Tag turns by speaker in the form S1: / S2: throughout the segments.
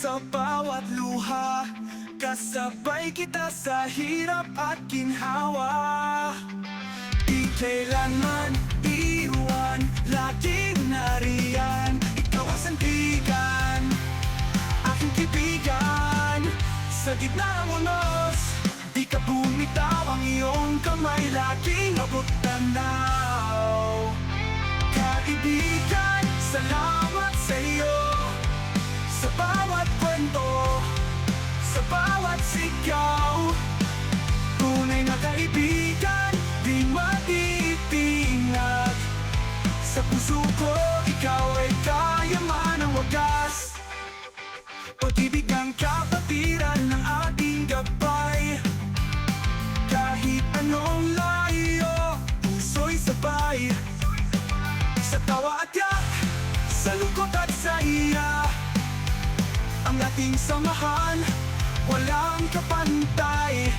S1: Sa bawat luha, kasabay kita sa hirap at ginhawa. Di kailanman iwan, laging nariyan. Ikaw ang sandigan, aking kaibigan. Sa gitna ng unos, di ka bumitaw. Ang iyong kamay laging abot tanaw. Kaibigan, salamat sa iyo. Sa bawat kwento, sa bawat sigaw. Tunay na kaibigan, di matitinag. Sa puso ko, ikaw ay kayaman ng wagas. Pag-ibig ng kapatiran ng ating gabay. Kahit anong layo, puso'y sabay. Sa tawa at yak, sa lungkot at sa iya, ang ating samahan, walang kapantay.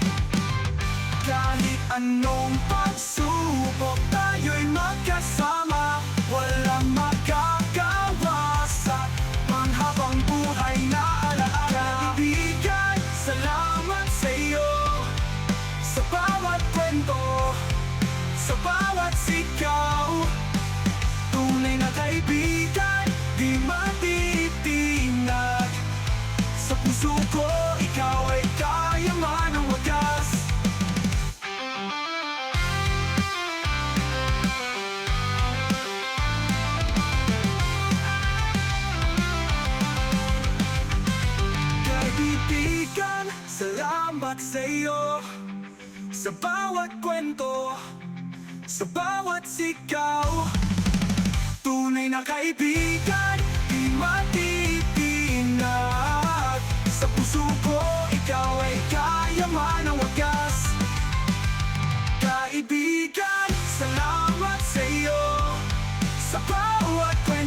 S1: Kahit anong pagsubok, tayo'y magkasama. Walang magagawa sa panghabang buhay na alaala. Kaibigan, salamat sa iyo. Sa bawat kwento, sa bawat sigaw. Tunay na kaibigan, di matitinag. Sa puso ko, ikaw ay kayaman ng wagas. Kaibigan, salamat sa iyo. Sa bawat kwento, sa bawat sigaw. Tunay na kaibigan, di matitinag. Sa puso ko, ikaw ay kayaman ng wagas. Kaibigan, salamat sa iyo. Sa bawat kwento,